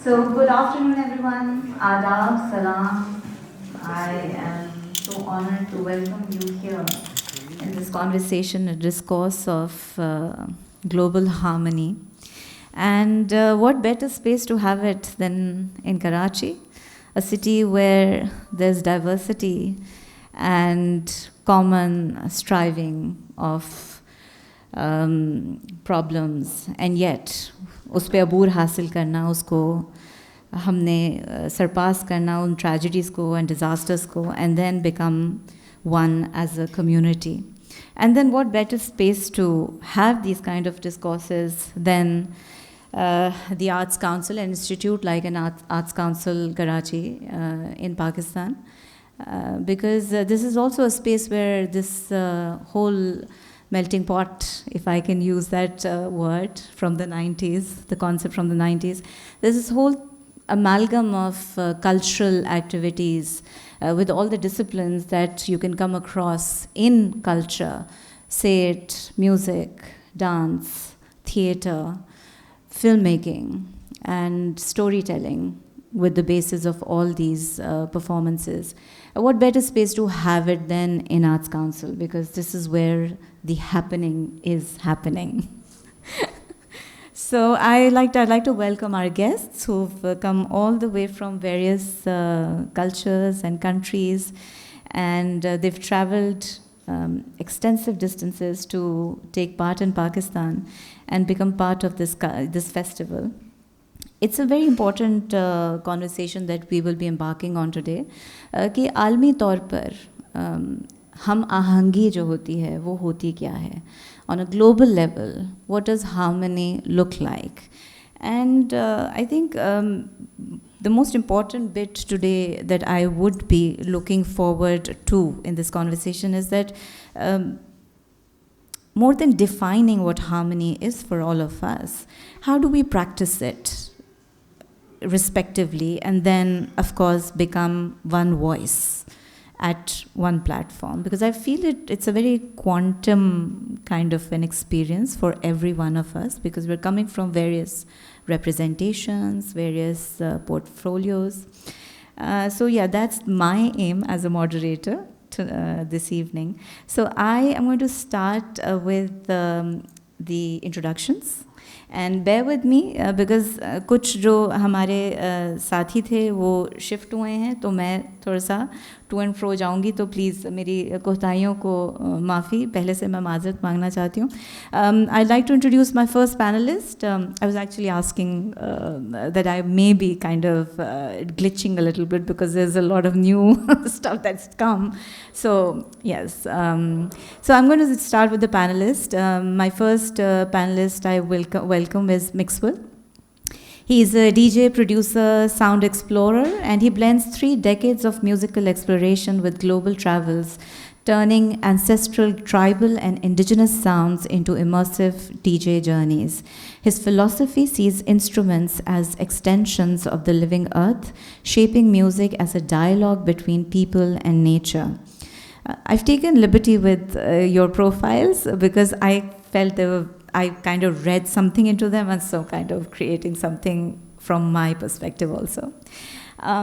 So, good afternoon, everyone. Adab, salam. I am so honored to welcome you here in this conversation, a discourse of global harmony. And what better space to have it than in Karachi, a city where there's diversity and common striving of problems, and yet उस पे अबूर हासिल करना, उसको हमने सरपास करना उन tragedies को and disasters को, and then become one as a community. And then what better space to have these kind of discourses than the Arts Council, an institute like an Arts Council Karachi in Pakistan, because this is also a space where this whole melting pot, if I can use that word, from the 90s, the concept from the 90s. There's this whole amalgam of cultural activities with all the disciplines that you can come across in culture, say it, music, dance, theater, filmmaking, and storytelling with the basis of all these performances. What better space to have it than in Arts Council, because this is where the happening is happening. So I'd like to welcome our guests who've come all the way from various cultures and countries, and they've traveled extensive distances to take part in Pakistan and become part of this festival. It's a very important conversation that we will be embarking on today. कि आलमी तौर पर हम आहंगी जो होती है वो होती क्या है? On a global level, what does harmony look like? And I think the most important bit today that I would be looking forward to in this conversation is that more than defining what harmony is for all of us, how do we practice it respectively, and then, of course, become one voice at one platform? Because I feel it's a very quantum kind of an experience for every one of us, because we're coming from various representations, various portfolios. So yeah, that's my aim as a moderator this evening. So I am going to start with the introductions. And bear with me because कुछ जो हमारे साथी थे वो shift हुए हैं, तो मैं थोड़ा सा टू एंड फ्रो जाऊंगी, तो प्लीज़ मेरी कोताहियों को माफ़ी पहले से मैं माज़रत मांगना चाहती हूँ. I'd like to introduce my first panelist. I was actually asking that I may be kind of glitching a little bit because there's a lot of new stuff that's come. So yes, so I'm going to start with the panelist. My first panelist I welcome is Mixwell. He's a DJ, producer, sound explorer, and he blends 3 decades of musical exploration with global travels, turning ancestral, tribal, and indigenous sounds into immersive DJ journeys. His philosophy sees instruments as extensions of the living earth, shaping music as a dialogue between people and nature. I've taken liberty with your profiles because I felt I kind of read something into them, and so kind of creating something from my perspective also.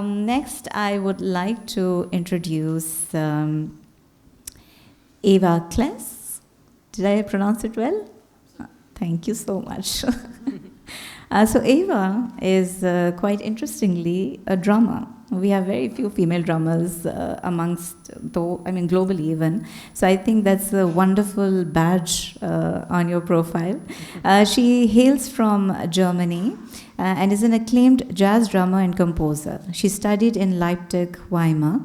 Next, I would like to introduce Eva Klesse. Did I pronounce it well? Thank you so much. So Eva is quite interestingly a drummer. We have very few female drummers globally even. So I think that's a wonderful badge on your profile. She hails from Germany and is an acclaimed jazz drummer and composer. She studied in Leipzig, Weimar,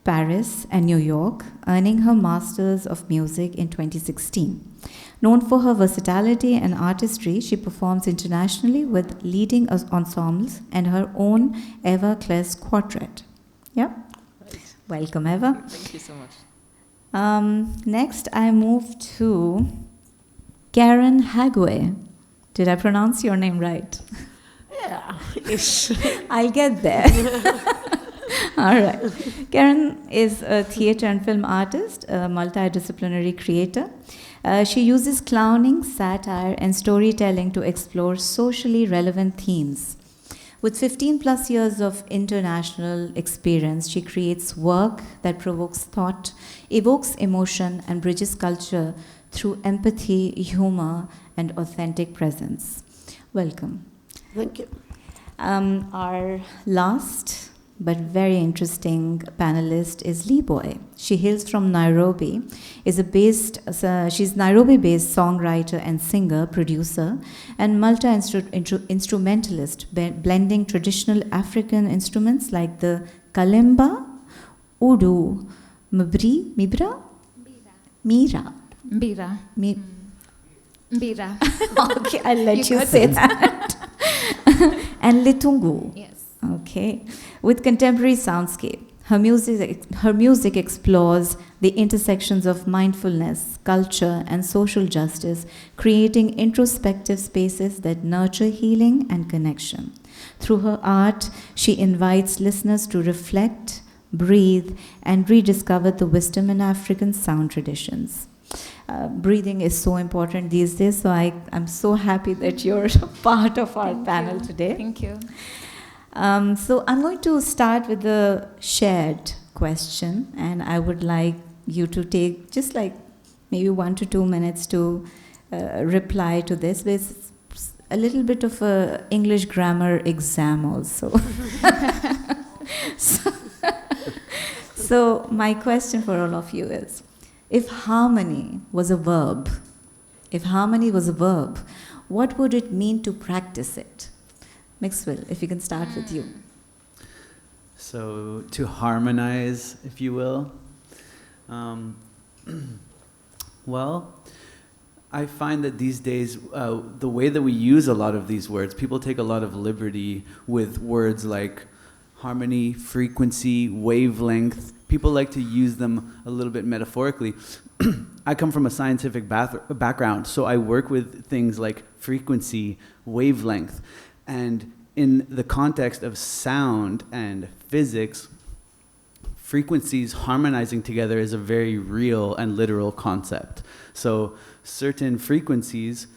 Paris, and New York, earning her Masters of Music in 2016. Known for her versatility and artistry, she performs internationally with leading ensembles and her own Eva Klesse Quartet. Yeah? Right. Welcome, Eva. Thank you so much. Next, I move to Karen Hagway. Did I pronounce your name right? Yeah, ish. I'll get there. All right. Karen is a theatre and film artist, a multidisciplinary creator. She uses clowning, satire, and storytelling to explore socially relevant themes. With 15 plus years of international experience, she creates work that provokes thought, evokes emotion, and bridges culture through empathy, humor, and authentic presence. Welcome. Thank you. Our last but very interesting panelist is Liboi. She hails from Nairobi. She's Nairobi-based songwriter and singer, producer, and multi-instrumentalist, blending traditional African instruments like the kalimba, udu, mibra, mira. Mbira. Mbira. Okay, I'll let you say that. And litungu. Yes. Okay. With contemporary soundscape, her music explores the intersections of mindfulness, culture, and social justice, creating introspective spaces that nurture healing and connection. Through her art, she invites listeners to reflect, breathe, and rediscover the wisdom in African sound traditions. Breathing is so important these days, so I'm so happy that you're part of our panel today. Thank you. So I'm going to start with the shared question, and I would like you to take just like maybe 1 to 2 minutes to reply to this. It's a little bit of a English grammar exam also. So my question for all of you is, if harmony was a verb, what would it mean to practice it? Mixwell, if you can start with you. So to harmonize, if you will. Well, I find that these days, the way that we use a lot of these words, people take a lot of liberty with words like harmony, frequency, wavelength. People like to use them a little bit metaphorically. I come from a scientific background, so I work with things like frequency, wavelength. And in the context of sound and physics, frequencies harmonizing together is a very real and literal concept. So certain frequencies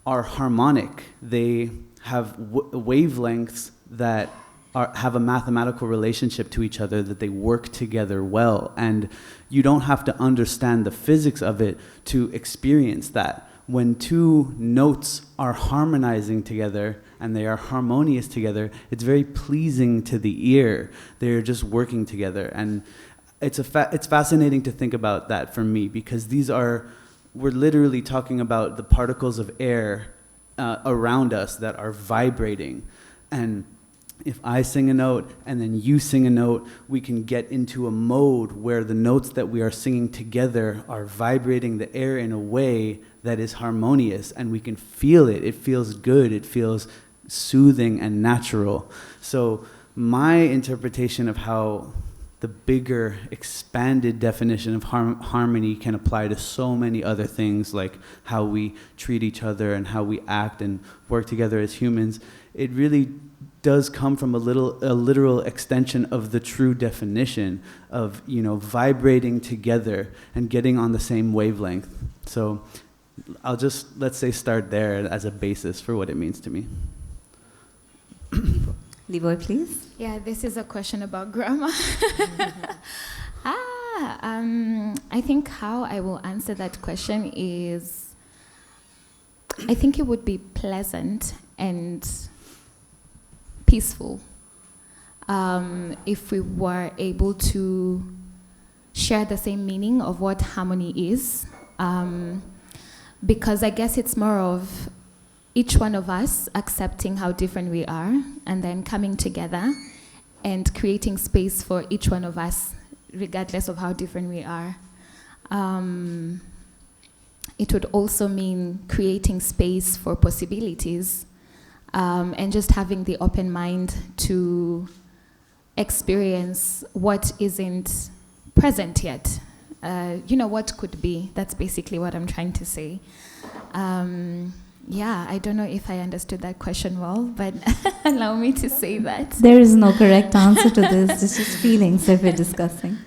are harmonic. They have wavelengths that have a mathematical relationship to each other, that they work together well. And you don't have to understand the physics of it to experience that. When two notes are harmonizing together and they are harmonious together, it's very pleasing to the ear. They're just working together. And it's fascinating to think about that for me, because we're literally talking about the particles of air around us that are vibrating. And if I sing a note and then you sing a note, we can get into a mode where the notes that we are singing together are vibrating the air in a way that is harmonious, and we can feel it. It feels good. It feels soothing and natural. So my interpretation of how the bigger, expanded definition of harmony can apply to so many other things, like how we treat each other and how we act and work together as humans, it really does come from a literal extension of the true definition of, vibrating together and getting on the same wavelength. So I'll just, let's say, start there as a basis for what it means to me. Liboi, please. Yeah, this is a question about grammar. I think how I will answer that question is, I think it would be pleasant and peaceful if we were able to share the same meaning of what harmony is, because I guess it's more of each one of us accepting how different we are and then coming together and creating space for each one of us regardless of how different we are. It would also mean creating space for possibilities, and just having the open mind to experience what isn't present yet. What could be. That's basically what I'm trying to say. I don't know if I understood that question well, but allow me to say that. There is no correct answer to this. It's just feelings that we're discussing.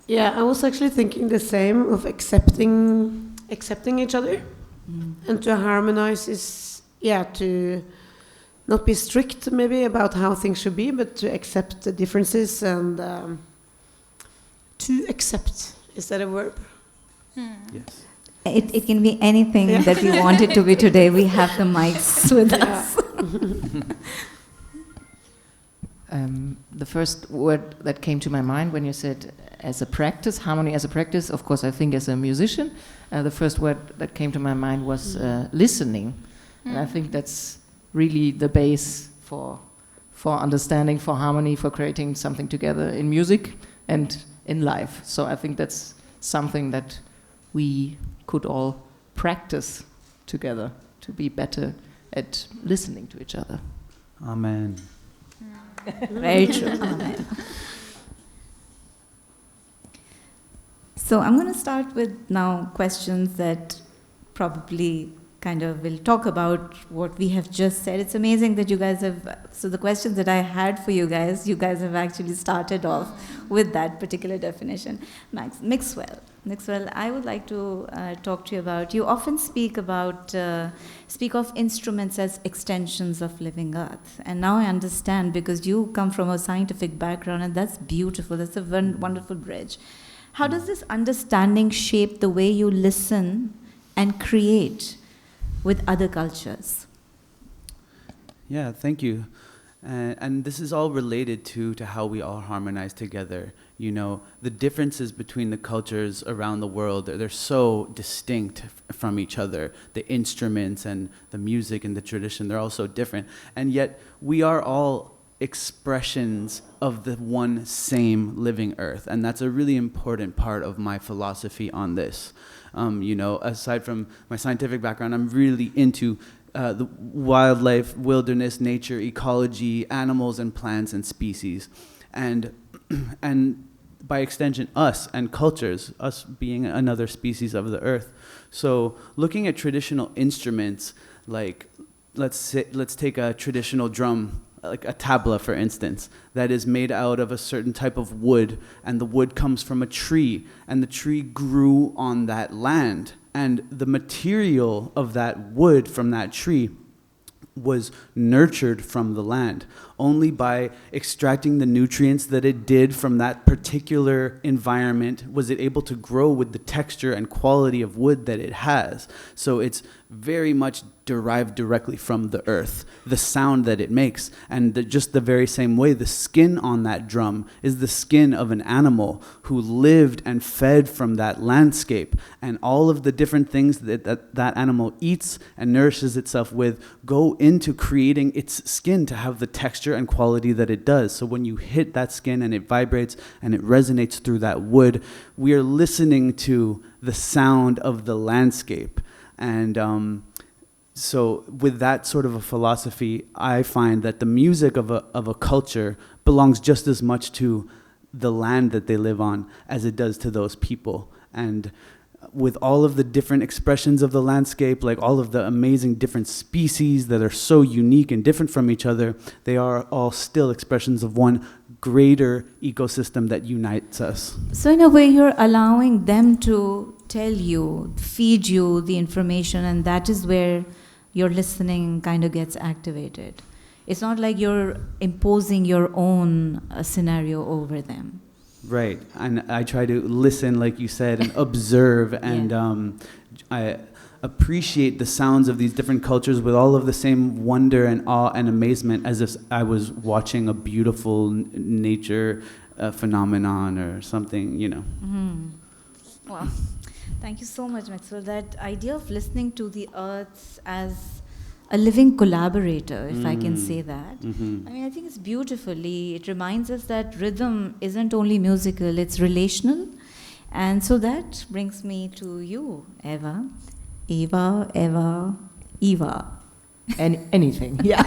Yeah. I was actually thinking the same, of accepting each other. And to harmonize is, to not be strict maybe about how things should be, but to accept the differences and to accept. Is that a verb? Yes. It can be anything that we want it to be today. We have the mics with us. The first word that came to my mind when you said as a practice, harmony as a practice, of course I think as a musician, the first word that came to my mind was listening. And I think that's really the base for understanding, for harmony, for creating something together in music and in life. So I think that's something that we could all practice together to be better at listening to each other. Amen. Very true. Amen. So I'm going to start with now questions that probably kind of will talk about what we have just said. It's amazing that you guys have, so the questions that I had for you guys have actually started off with that particular definition. Mixwell, I would like to talk to you about, you often speak of instruments as extensions of living earth. And now I understand, because you come from a scientific background, and that's beautiful, that's a wonderful bridge. How does this understanding shape the way you listen and create with other cultures? Yeah, thank you. And this is all related to how we all harmonize together. You know, the differences between the cultures around the world, they're so distinct from each other. The instruments and the music and the tradition, they're all so different. And yet we are all expressions of the one same living earth. And that's a really important part of my philosophy on this. You know, aside from my scientific background, I'm really into the wildlife, wilderness, nature, ecology, animals and plants and species. And by extension, us and cultures, us being another species of the earth. So looking at traditional instruments, like let's take a traditional drum, like a tabla, for instance, that is made out of a certain type of wood, and the wood comes from a tree, and the tree grew on that land, and the material of that wood from that tree was nurtured from the land. Only by extracting the nutrients that it did from that particular environment was it able to grow with the texture and quality of wood that it has. So it's very much derived directly from the earth, the sound that it makes. And just the very same way, the skin on that drum is the skin of an animal who lived and fed from that landscape. And all of the different things that animal eats and nourishes itself with go into creating its skin to have the texture and quality that it does. So when you hit that skin and it vibrates and it resonates through that wood, we are listening to the sound of the landscape. And so with that sort of a philosophy, I find that the music of a culture belongs just as much to the land that they live on as it does to those people. And with all of the different expressions of the landscape, like all of the amazing different species that are so unique and different from each other, they are all still expressions of one greater ecosystem that unites us. So in a way, you're allowing them to tell you, feed you the information, and that is where your listening kind of gets activated. It's not like you're imposing your own scenario over them. Right, and I try to listen, like you said, and observe, and I appreciate the sounds of these different cultures with all of the same wonder and awe and amazement as if I was watching a beautiful nature phenomenon or something, you know. Mm-hmm. Wow, thank you so much, Mixwell. That idea of listening to the earth as a living collaborator, if I can say that. Mm-hmm. I mean, I think it's beautifully, it reminds us that rhythm isn't only musical, it's relational. And so that brings me to you, Eva. Eva. And anything, yeah.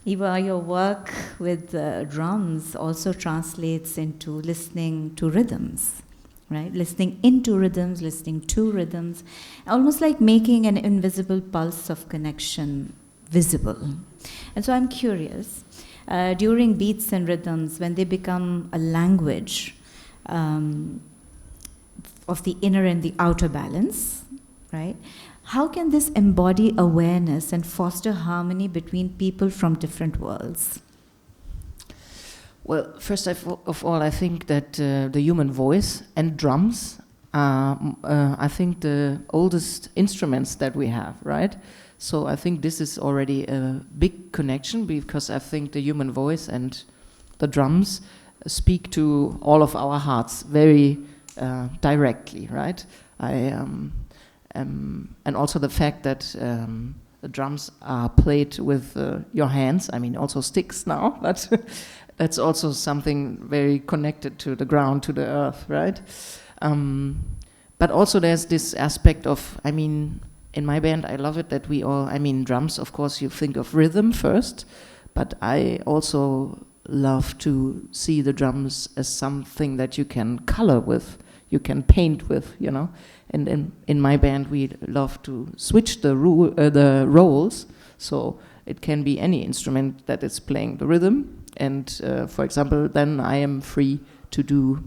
Eva, your work with drums also translates into listening to rhythms. Right? Listening into rhythms, listening to rhythms, almost like making an invisible pulse of connection visible. And so I'm curious, during beats and rhythms, when they become a language of the inner and the outer balance, right? how can this embody awareness and foster harmony between people from different worlds? Well, first of all, I think that the human voice and drums are, I think, the oldest instruments that we have, right? So I think this is already a big connection, because I think the human voice and the drums speak to all of our hearts very directly, right? And also the fact that the drums are played with your hands, I mean also sticks now, but that's also something very connected to the ground, to the earth, right? But also there's this aspect of, I mean, in my band I love it that we all, I mean, drums, of course you think of rhythm first, but I also love to see the drums as something that you can color with, you can paint with, you know. And in my band we love to switch the roles, so it can be any instrument that is playing the rhythm, and for example then I am free to do,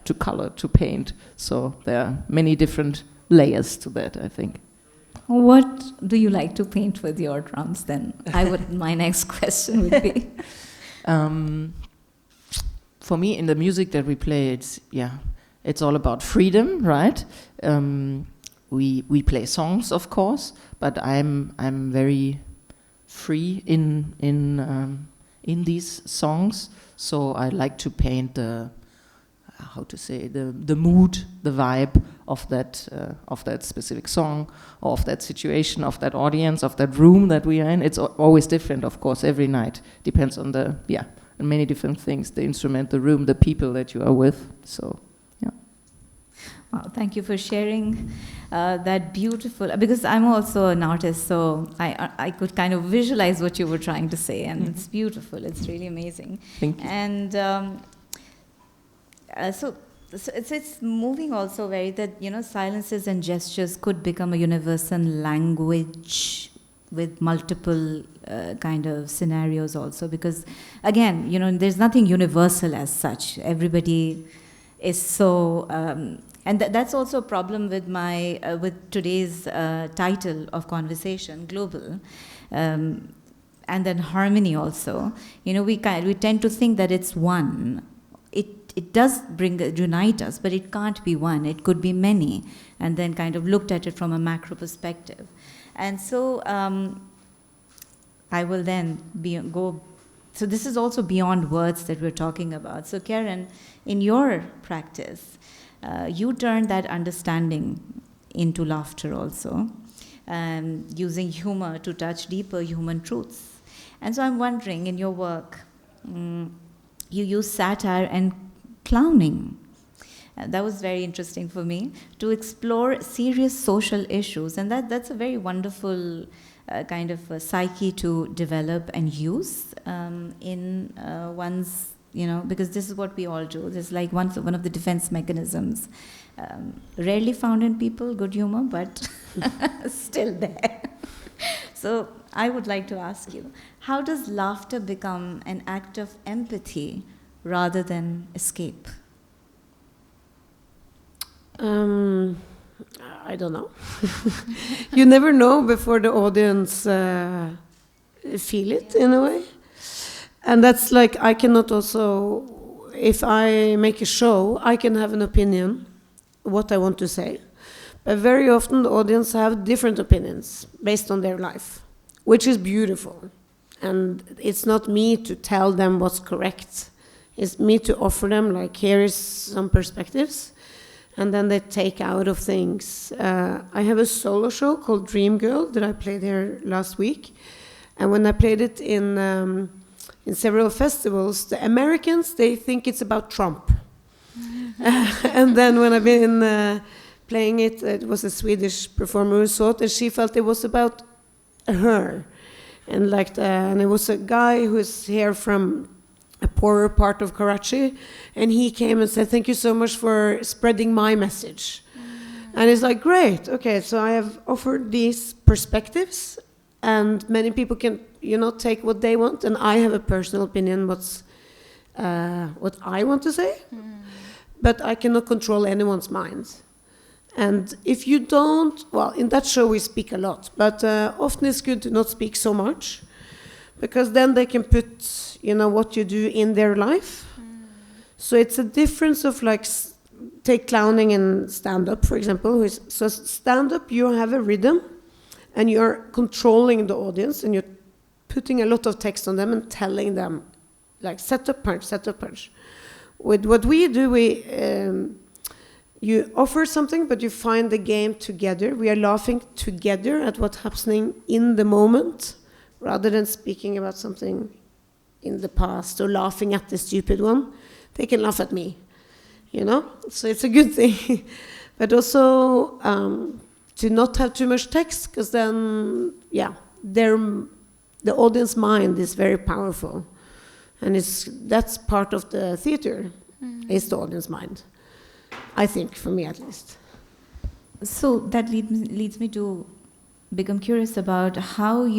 to color, to paint. So there are many different layers to that, I think. What do you like to paint with your drums then? My next question would be. For me, in the music that we play, it's all about freedom, right? We play songs, of course, but I'm very free in these songs. So I like to paint the mood, the vibe of that specific song, or of that situation, of that audience, of that room that we are in. It's always different, of course, every night. Depends on on many different things: the instrument, the room, the people that you are with. So, yeah. Wow, thank you for sharing that beautiful. Because I'm also an artist, so I could kind of visualize what you were trying to say, and it's beautiful. It's really amazing. Thank you. And so it's moving also very that, you know, silences and gestures could become a universal language with multiple kind of scenarios also, because again, you know, there's nothing universal as such. Everybody is so and that's also a problem with my with today's title of conversation, global, and then harmony also. You know, we tend to think that it's one. It does unite us, but it can't be one. It could be many, and then kind of looked at it from a macro perspective. And so I will then go. So this is also beyond words that we're talking about. So Karen, in your practice, you turn that understanding into laughter also, using humor to touch deeper human truths. And so I'm wondering, in your work, you use satire and clowning. That was very interesting for me, to explore serious social issues. And that's a very wonderful kind of psyche to develop and use in one's, you know, because this is what we all do. This is like one of the defense mechanisms. Rarely found in people, good humor, but still there. So I would like to ask you, how does laughter become an act of empathy rather than escape? I don't know. You never know before the audience feel it in a way. And that's like, I cannot also, if I make a show, I can have an opinion, what I want to say. But very often the audience have different opinions based on their life, which is beautiful. And it's not me to tell them what's correct. It's me to offer them, like, here is some perspectives. And then they take out of things. I have a solo show called Dream Girl that I played here last week. And when I played it in several festivals, the Americans, they think it's about Trump. And then when I've been playing it, it was a Swedish performer who saw it, and she felt it was about her. And and it was a guy who's here from a poorer part of Karachi, and he came and said, "Thank you so much for spreading my message." And it's like, great, okay, so I have offered these perspectives, and many people can, take what they want, and I have a personal opinion what I want to say, but I cannot control anyone's mind. And if you don't, well, in that show we speak a lot, but often it's good to not speak so much, because then they can put, what you do in their life. So it's a difference of like, take clowning and stand-up, for example. So stand-up, you have a rhythm, and you're controlling the audience, and you're putting a lot of text on them and telling them, like, set up punch, set up punch. With what we do, you offer something, but you find the game together. We are laughing together at what's happening in the moment, rather than speaking about something in the past or laughing at the stupid one. They can laugh at me, So it's a good thing. But also to not have too much text, because then, the audience mind is very powerful. And that's part of the theater, is the audience mind. I think, for me at least. So that leads me to become curious about how do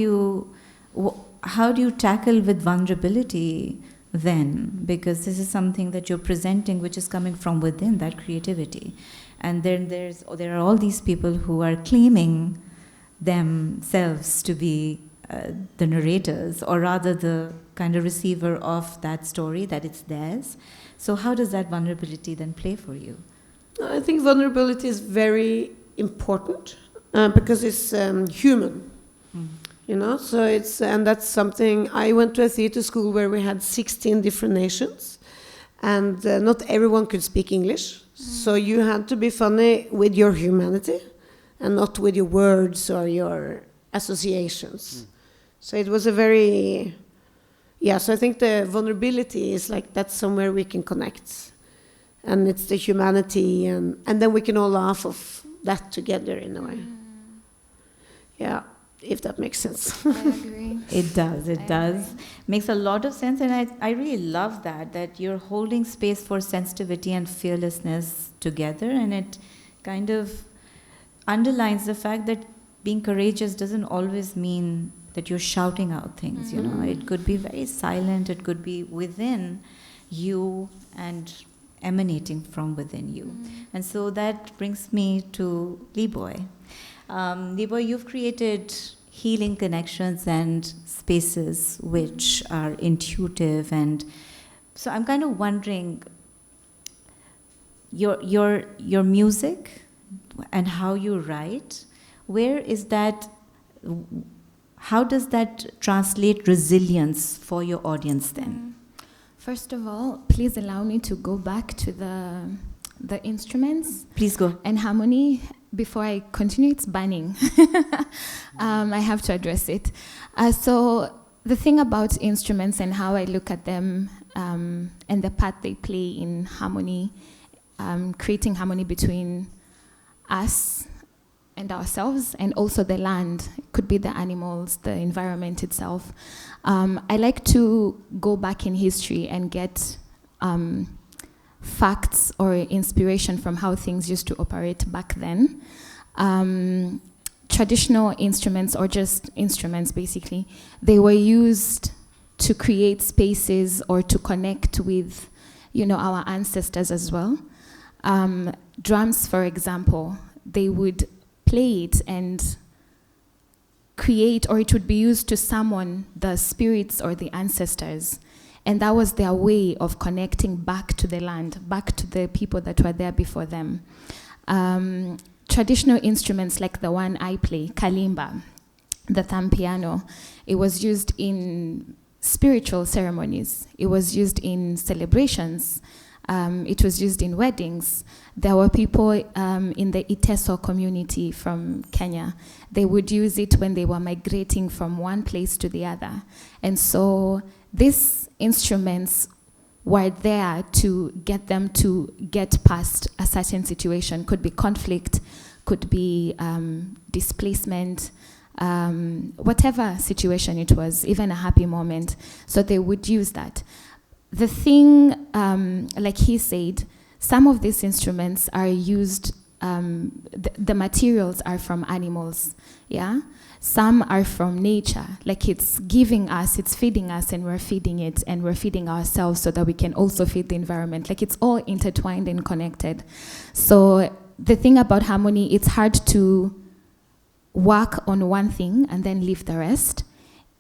you tackle with vulnerability then? Because this is something that you're presenting which is coming from within, that creativity. And then there are all these people who are claiming themselves to be the narrators, or rather the kind of receiver of that story, that it's theirs. So how does that vulnerability then play for you? I think vulnerability is very important because it's human, So and that's something. I went to a theater school where we had 16 different nations, and not everyone could speak English. So you had to be funny with your humanity, and not with your words or your associations. So it was a very, so I think the vulnerability is like, that's somewhere we can connect. And it's the humanity, and then we can all laugh of that together in a way. Yeah, if that makes sense. I agree. It does. Makes a lot of sense, and I really love that you're holding space for sensitivity and fearlessness together, and it kind of underlines the fact that being courageous doesn't always mean that you're shouting out things, It could be very silent, it could be within you and emanating from within you. And so that brings me to Liboi. Liboi, you've created healing connections and spaces which are intuitive, and so I'm kind of wondering, your music and how you write, how does that translate resilience for your audience then? First of all, please allow me to go back to the instruments. Please go. And harmony. Before I continue, it's banning. I have to address it. So the thing about instruments and how I look at them and the part they play in harmony, creating harmony between us and ourselves, and also the land. It could be the animals, the environment itself. I like to go back in history and get facts or inspiration from how things used to operate back then. Traditional instruments, or just instruments basically, they were used to create spaces or to connect with, our ancestors as well. Drums, for example, they would play it and create, or it would be used to summon the spirits or the ancestors. And that was their way of connecting back to the land, back to the people that were there before them. Traditional instruments like the one I play, kalimba, the thumb piano, it was used in spiritual ceremonies. It was used in celebrations. It was used in weddings. There were people in the Iteso community from Kenya. They would use it when they were migrating from one place to the other. And so these instruments were there to get them to get past a certain situation. Could be conflict, could be displacement, whatever situation it was, even a happy moment. So they would use that. The thing, like he said, some of these instruments are used, the materials are from animals, yeah? Some are from nature, like it's giving us, it's feeding us, and we're feeding it, and we're feeding ourselves so that we can also feed the environment. Like it's all intertwined and connected. So the thing about harmony, it's hard to work on one thing and then leave the rest.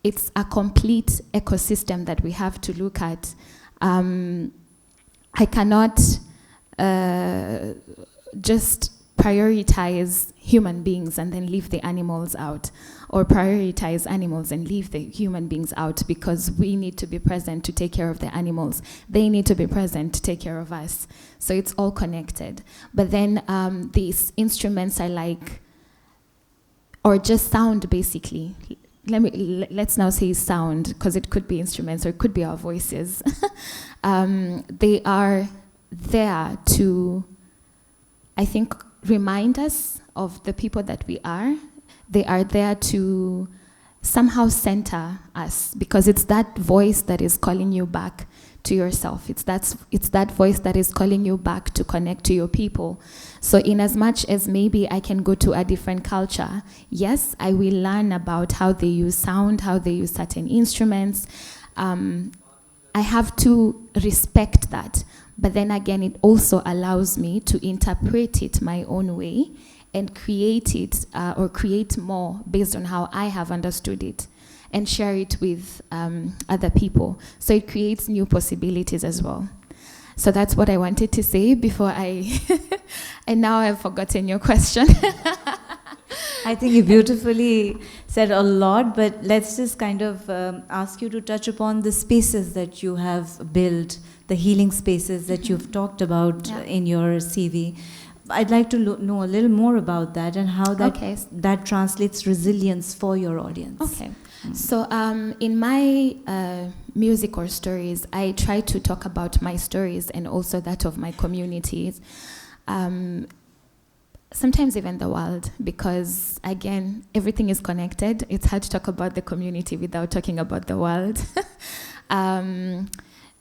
It's a complete ecosystem that we have to look at. I cannot just prioritize human beings and then leave the animals out, or prioritize animals and leave the human beings out, because we need to be present to take care of the animals. They need to be present to take care of us. So it's all connected. But then these instruments are like, or just sound basically. Let's now say sound, because it could be instruments or it could be our voices. They are there to, I think, remind us of the people that we are. They are there to somehow center us, because it's that voice that is calling you back to yourself. It's that voice that is calling you back to connect to your people. So in as much as maybe I can go to a different culture, yes, I will learn about how they use sound, how they use certain instruments. I have to respect that. But then again, it also allows me to interpret it my own way and create it or create more based on how I have understood it, and share it with other people. So it creates new possibilities as well. So that's what I wanted to say before and now I've forgotten your question. I think you beautifully said a lot, but let's just kind of ask you to touch upon the spaces that you have built, the healing spaces that you've talked about in your CV. I'd like to know a little more about that and how that translates resilience for your audience. Okay. So in my music or stories, I try to talk about my stories and also that of my communities. Sometimes even the world, because again, everything is connected. It's hard to talk about the community without talking about the world.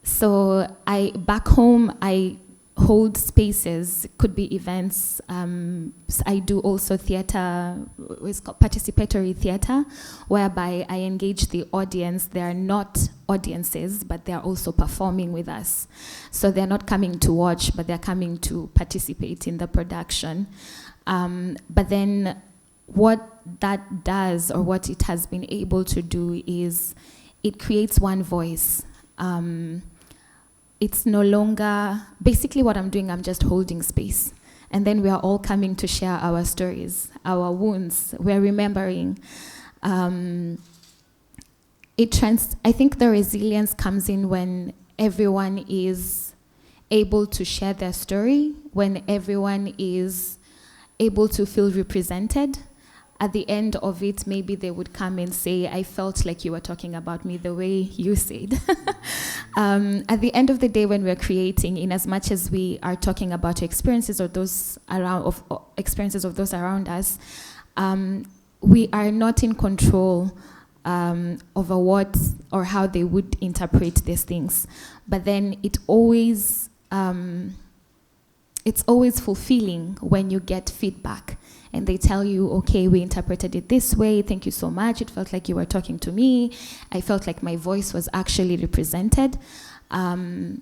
So back home, I hold spaces, could be events. I do also theater, it's called participatory theater, whereby I engage the audience. They are not audiences, but they are also performing with us. So they're not coming to watch, but they're coming to participate in the production. But then what that does, or what it has been able to do, is it creates one voice. It's no longer, basically what I'm doing, I'm just holding space. And then we are all coming to share our stories, our wounds, we're remembering. I think the resilience comes in when everyone is able to share their story, when everyone is able to feel represented. At the end of it, maybe they would come and say, I felt like you were talking about me the way you said. At the end of the day, when we're creating, in as much as we are talking about experiences of those around us, we are not in control over what or how they would interpret these things. But then it's always fulfilling when you get feedback. And they tell you, okay, we interpreted it this way. Thank you so much. It felt like you were talking to me. I felt like my voice was actually represented. So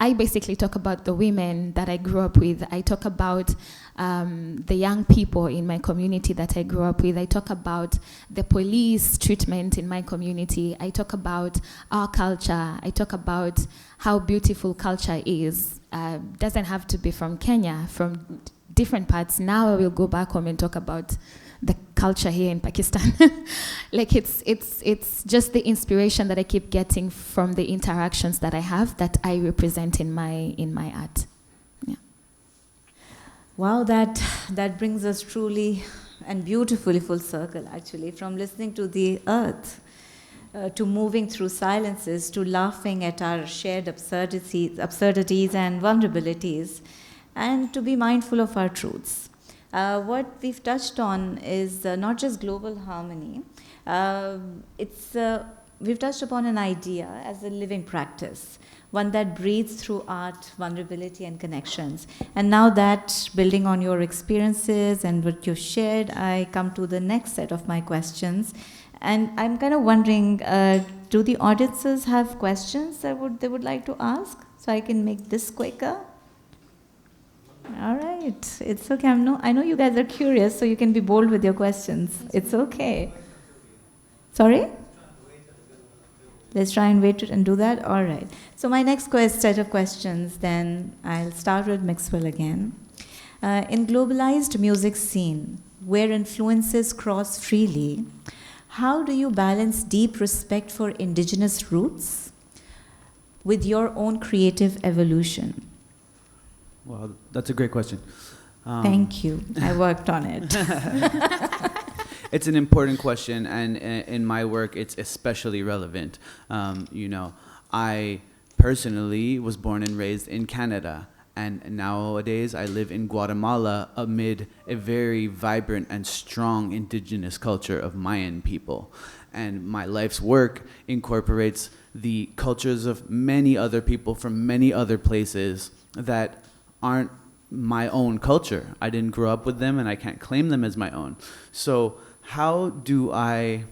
I basically talk about the women that I grew up with. I talk about the young people in my community that I grew up with. I talk about the police treatment in my community. I talk about our culture. I talk about how beautiful culture is. Doesn't have to be from Kenya, from different parts. Now I will go back home and talk about the culture here in Pakistan. Like it's just the inspiration that I keep getting from the interactions that I have, that I represent in my art. Yeah. Wow, that brings us truly and beautifully full circle, actually, from listening to the earth to moving through silences, to laughing at our shared absurdities and vulnerabilities, and to be mindful of our truths. What we've touched on is not just global harmony. We've touched upon an idea as a living practice, one that breathes through art, vulnerability, and connections. And now that, building on your experiences and what you've shared, I come to the next set of my questions. And I'm kind of wondering, do the audiences have questions that they would like to ask? So I can make this quicker. All right. It's okay. I know you guys are curious, so you can be bold with your questions. It's okay. Sorry? Let's try and wait and do that? All right. So my next set of questions, then I'll start with Mixwell again. In globalized music scene, where influences cross freely, how do you balance deep respect for indigenous roots with your own creative evolution? Well, that's a great question. Thank you. I worked on it. It's an important question, and in my work, it's especially relevant. I personally was born and raised in Canada, and nowadays I live in Guatemala amid a very vibrant and strong indigenous culture of Mayan people. And my life's work incorporates the cultures of many other people from many other places that aren't my own culture. I didn't grow up with them, and I can't claim them as my own. So how do I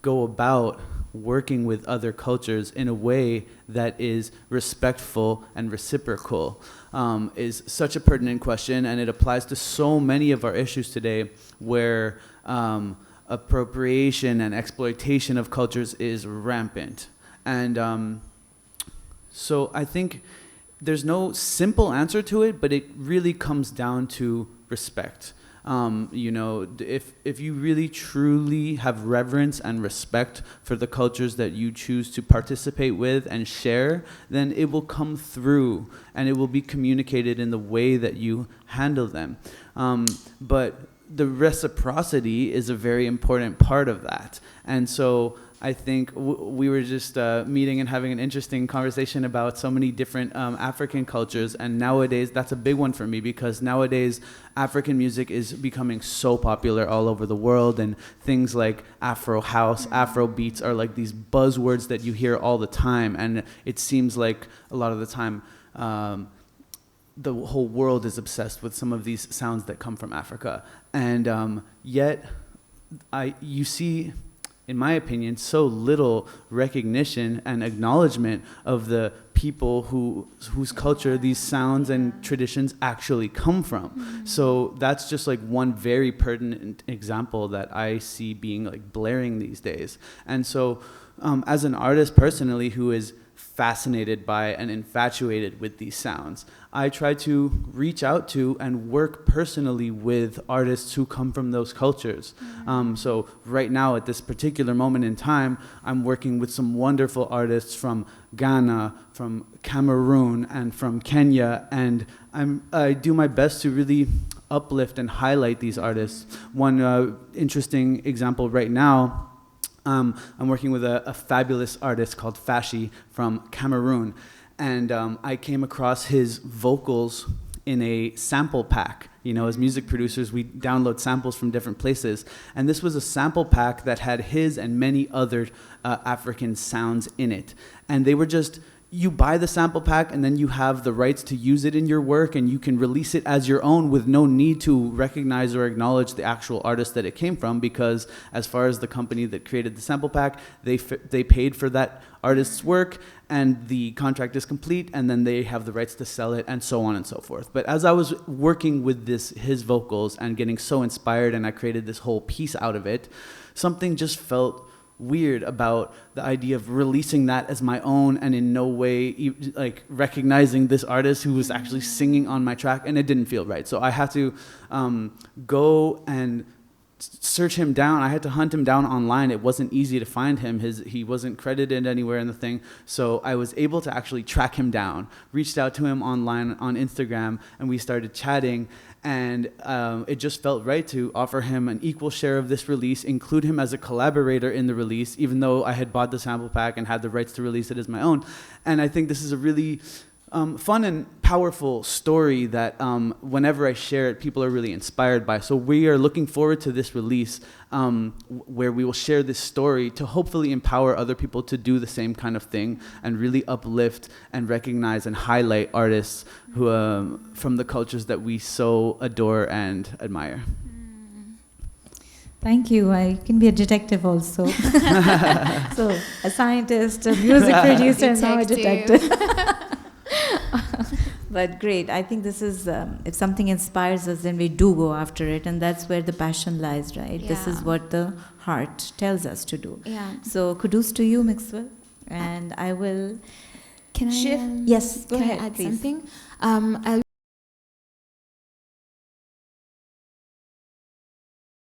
go about working with other cultures in a way that is respectful and reciprocal is such a pertinent question, and it applies to so many of our issues today where appropriation and exploitation of cultures is rampant. And so I think there's no simple answer to it, but it really comes down to respect. If you really truly have reverence and respect for the cultures that you choose to participate with and share, then it will come through and it will be communicated in the way that you handle them. But the reciprocity is a very important part of that. And so I think we were just meeting and having an interesting conversation about so many different African cultures, and nowadays that's a big one for me, because nowadays African music is becoming so popular all over the world, and things like Afro house, Afro beats are like these buzzwords that you hear all the time, and it seems like a lot of the time the whole world is obsessed with some of these sounds that come from Africa, and yet you see, in my opinion, so little recognition and acknowledgement of the people whose culture these sounds and traditions actually come from. Mm-hmm. So that's just like one very pertinent example that I see being like blaring these days. And so as an artist personally who is fascinated by and infatuated with these sounds, I try to reach out to and work personally with artists who come from those cultures. Mm-hmm. So right now at this particular moment in time, I'm working with some wonderful artists from Ghana, from Cameroon, and from Kenya, and I do my best to really uplift and highlight these artists. One interesting example right now, I'm working with a fabulous artist called Fashi from Cameroon, and I came across his vocals in a sample pack. You know, as music producers, we download samples from different places, and this was a sample pack that had his and many other African sounds in it, and they were just, you buy the sample pack and then you have the rights to use it in your work, and you can release it as your own with no need to recognize or acknowledge the actual artist that it came from, because as far as the company that created the sample pack, they paid for that artist's work and the contract is complete, and then they have the rights to sell it, and so on and so forth. But as I was working with his vocals and getting so inspired, and I created this whole piece out of it, something just felt weird about the idea of releasing that as my own and in no way like recognizing this artist who was actually singing on my track, and it didn't feel right. So I had to go and search him down. I had to hunt him down online. It wasn't easy to find him. He wasn't credited anywhere in the thing. So I was able to actually track him down, reached out to him online on Instagram, and we started chatting. And it just felt right to offer him an equal share of this release, include him as a collaborator in the release, even though I had bought the sample pack and had the rights to release it as my own. And I think this is a really fun and powerful story that whenever I share it, people are really inspired by. So we are looking forward to this release where we will share this story to hopefully empower other people to do the same kind of thing and really uplift and recognize and highlight artists who from the cultures that we so adore and admire. Thank you. I can be a detective also. So a scientist, a music producer, and now a detective. But great. I think this is, if something inspires us, then we do go after it. And that's where the passion lies, right? This is Yeah. what the heart tells us to do. Yeah. So kudos to you, Mixwell. And I will Can I? shift. Yes, go can ahead, I add please. something? I